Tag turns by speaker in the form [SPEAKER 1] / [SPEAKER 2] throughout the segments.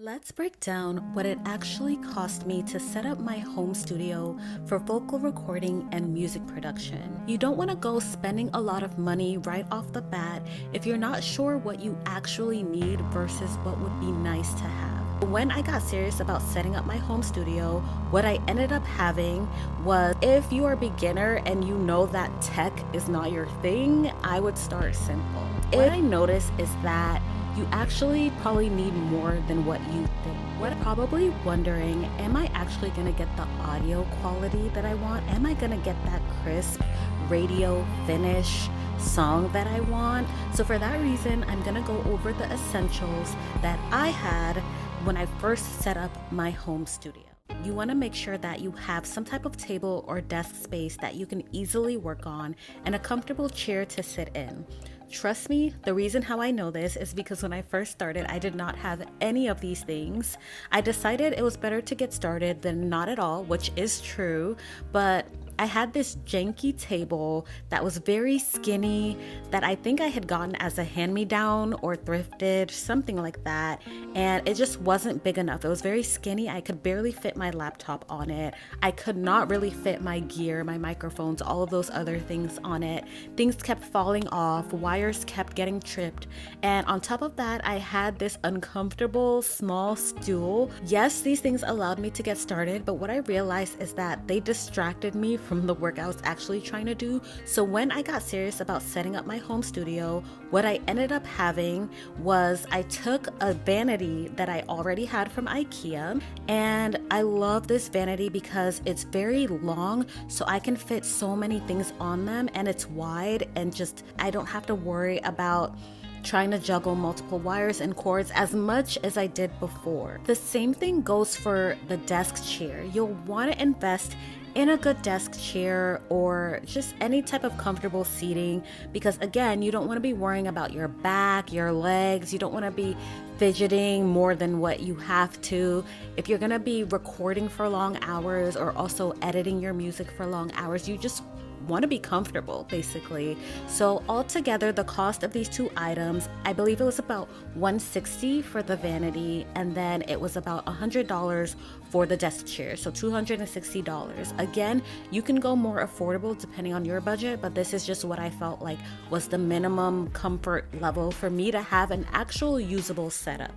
[SPEAKER 1] Let's break down what it actually cost me to set up my home studio for vocal recording and music production. You don't want to go spending a lot of money right off the bat if you're not sure what you actually need versus what would be nice to have. When I got serious about setting up my home studio, what I ended up having was, if you are a beginner and you know that tech is not your thing, I would start simple. What I noticed is that you actually probably need more than what you think. What I'm probably wondering, am I actually gonna get the audio quality that I want? Am I gonna get that crisp radio finish song that I want? So for that reason, I'm gonna go over the essentials that I had when I first set up my home studio. You want to make sure that you have some type of table or desk space that you can easily work on and a comfortable chair to sit in. Trust me, the reason how I know this is because when I first started, I did not have any of these things. I decided it was better to get started than not at all, which is true, but I had this janky table that was very skinny that I think I had gotten as a hand-me-down or thrifted, something like that, and it just wasn't big enough. It was very skinny. I could barely fit my laptop on it. I could not really fit my gear, my microphones, all of those other things on it. Things kept falling off, wires kept getting tripped, and on top of that, I had this uncomfortable small stool. Yes, these things allowed me to get started, but what I realized is that they distracted me from the work I was actually trying to do. So when I got serious about setting up my home studio, what I ended up having was I took a vanity that I already had from IKEA, and I love this vanity because it's very long, so I can fit so many things on them, and it's wide, and just I don't have to worry about trying to juggle multiple wires and cords as much as I did before. The same thing goes for the desk chair. You'll want to invest in a good desk chair or just any type of comfortable seating, because again, you don't want to be worrying about your back, your legs. You don't want to be fidgeting more than what you have to. If you're going to be recording for long hours or also editing your music for long hours, you just want to be comfortable, basically. So altogether, the cost of these two items, I believe it was about $160 for the vanity, and then it was about $100 for the desk chair, so $260. Again, you can go more affordable depending on your budget, but this is just what I felt like was the minimum comfort level for me to have an actual usable setup.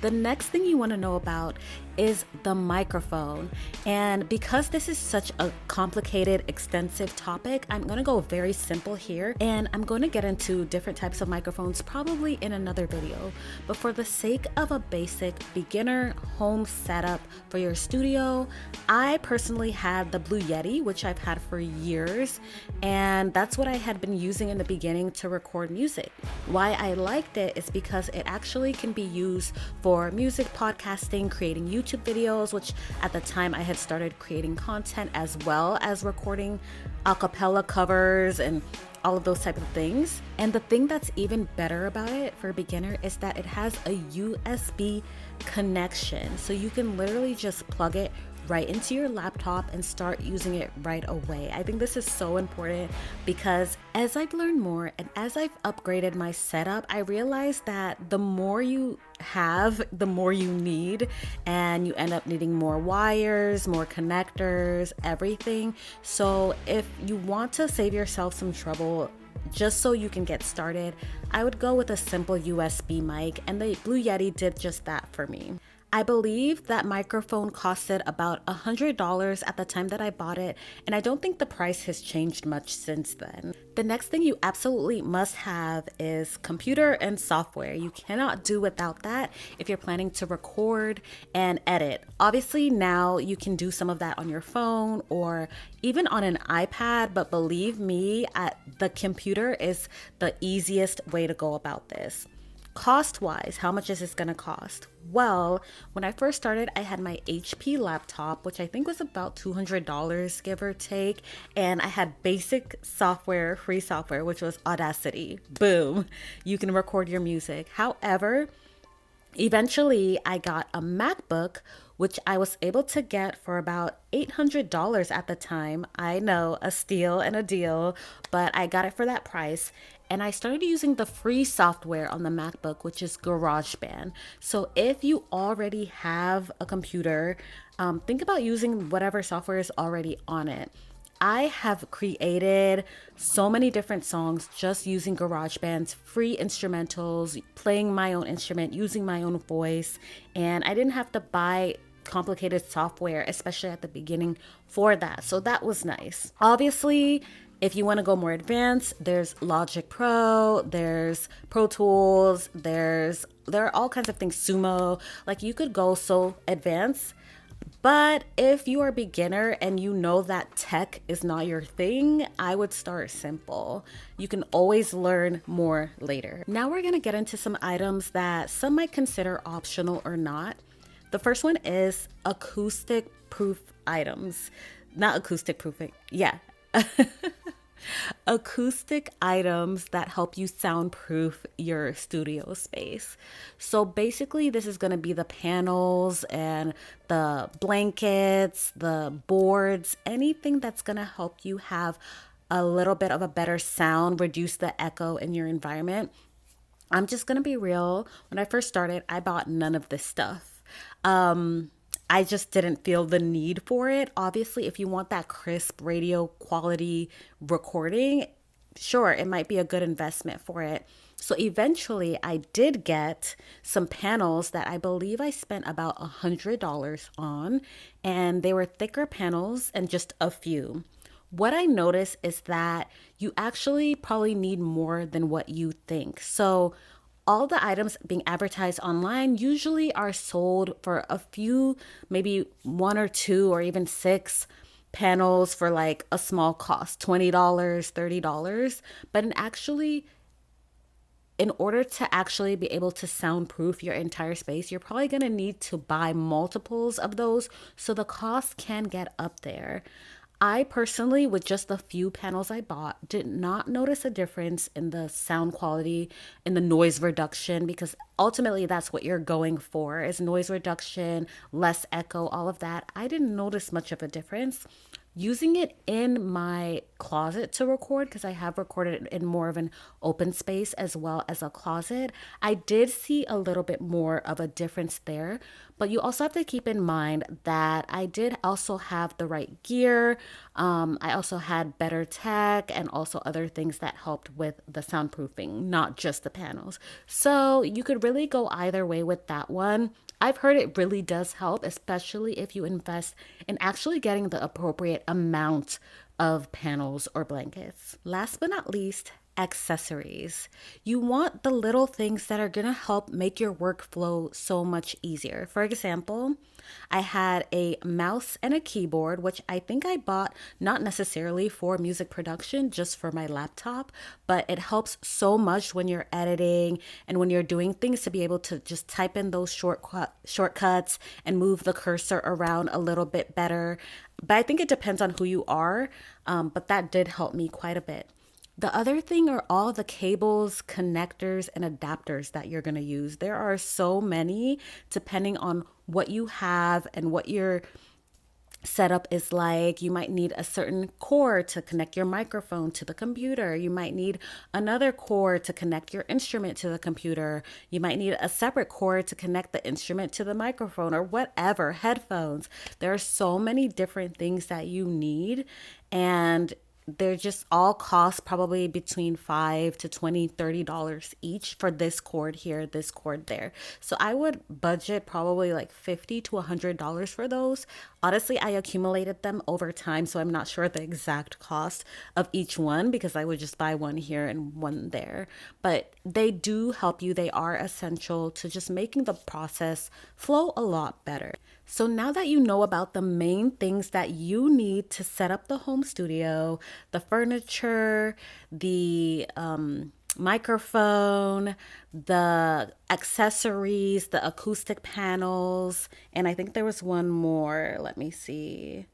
[SPEAKER 1] The next thing you want to know about is the microphone. And because this is such a complicated, extensive topic, I'm going to go very simple here, and I'm going to get into different types of microphones probably in another video. But for the sake of a basic beginner home setup for your studio, I personally had the Blue Yeti, which I've had for years, and that's what I had been using in the beginning to record music. Why I liked it is because it actually can be used for music podcasting, creating YouTube videos, which at the time I had started creating content as well as recording a cappella covers and all of those type of things. And the thing that's even better about it for a beginner is that it has a USB connection. So you can literally just plug it right into your laptop and start using it right away. I think this is so important because as I've learned more and as I've upgraded my setup, I realized that the more you have, the more you need, and you end up needing more wires, more connectors, everything. So if you want to save yourself some trouble, just so you can get started, I would go with a simple USB mic, and the Blue Yeti did just that for me. I believe that microphone costed about $100 at the time that I bought it, and I don't think the price has changed much since then. The next thing you absolutely must have is computer and software. You cannot do without that if you're planning to record and edit. Obviously, now you can do some of that on your phone or even on an iPad, but believe me, the computer is the easiest way to go about this. Cost-wise, how much is this going to cost? Well, when I first started, I had my HP laptop, which I think was about $200, give or take, and I had basic software, free software, which was Audacity. Boom, you can record your music. However, eventually I got a MacBook, which I was able to get for about $800 at the time. I know, a steal and a deal, but I got it for that price. and I started using the free software on the MacBook, which is GarageBand. So if you already have a computer, think about using whatever software is already on it. I have created so many different songs just using GarageBand's free instrumentals, playing my own instrument, using my own voice, and I didn't have to buy complicated software, especially at the beginning for that. So that was nice. Obviously, if you want to go more advanced, there's Logic Pro, there's Pro Tools, there are all kinds of things, Sumo. Like you could go so advanced. But if you are a beginner and you know that tech is not your thing, I would start simple. You can always learn more later. Now we're gonna get into some items that some might consider optional or not. The first one is acoustic proof items. Not acoustic proofing, yeah. Acoustic items that help you soundproof your studio space. So basically, this is going to be the panels and the blankets, the boards, anything that's going to help you have a little bit of a better sound, reduce the echo in your environment. I'm just going to be real. When I first started, I bought none of this stuff. I just didn't feel the need for it. Obviously, if you want that crisp radio quality recording, sure, it might be a good investment for it. So eventually, I did get some panels that I believe I spent about $100 on, and they were thicker panels and just a few. What I noticed is that you actually probably need more than what you think. So all the items being advertised online usually are sold for a few, maybe one or two or even six panels for like a small cost, $20, $30. But in order to actually be able to soundproof your entire space, you're probably going to need to buy multiples of those. So the cost can get up there. I personally, with just the few panels I bought, did not notice a difference in the sound quality, in the noise reduction, because ultimately that's what you're going for, is noise reduction, less echo, all of that. I didn't notice much of a difference. Using it in my closet to record, because I have recorded in more of an open space as well as a closet, I did see a little bit more of a difference there. But you also have to keep in mind that I did also have the right gear. I also had better tech and also other things that helped with the soundproofing, not just the panels. So you could really go either way with that one. I've heard it really does help, especially if you invest in actually getting the appropriate amount of panels or blankets. Last but not least, accessories. You want the little things that are going to help make your workflow so much easier. For example, I had a mouse and a keyboard, which I think I bought not necessarily for music production, just for my laptop, but it helps so much when you're editing and when you're doing things to be able to just type in those shortcuts and move the cursor around a little bit better. But I think it depends on who you are, but that did help me quite a bit. The other thing are all the cables, connectors, and adapters that you're going to use. There are so many depending on what you have and what your setup is like. You might need a certain cord to connect your microphone to the computer. You might need another cord to connect your instrument to the computer. You might need a separate cord to connect the instrument to the microphone or whatever, headphones. There are so many different things that you need, and they're just all cost probably between $5 to $20, $30 each for this cord here, this cord there. So I would budget probably like $50 to $100 for those. Honestly, I accumulated them over time, so I'm not sure the exact cost of each one because I would just buy one here and one there. But they do help you. They are essential to just making the process flow a lot better. So now that you know about the main things that you need to set up the home studio, the furniture, the microphone, the accessories, the acoustic panels, and I think there was one more. Let me see.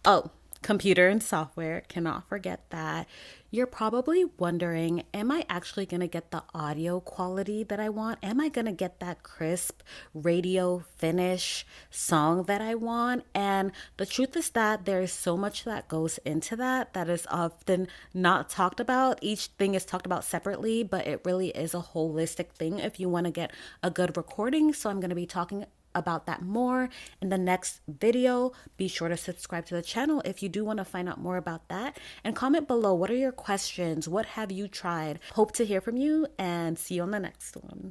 [SPEAKER 1] Oh, computer and software. Cannot forget that. You're probably wondering, am I actually going to get the audio quality that I want? Am I going to get that crisp radio finish song that I want? And the truth is that there is so much that goes into that is often not talked about. Each thing is talked about separately, but it really is a holistic thing if you want to get a good recording. So I'm going to be talking about that more in the next video. Be sure to subscribe to the channel if you do want to find out more about that, and comment below, what are your questions? What have you tried? Hope to hear from you, and see you on the next one.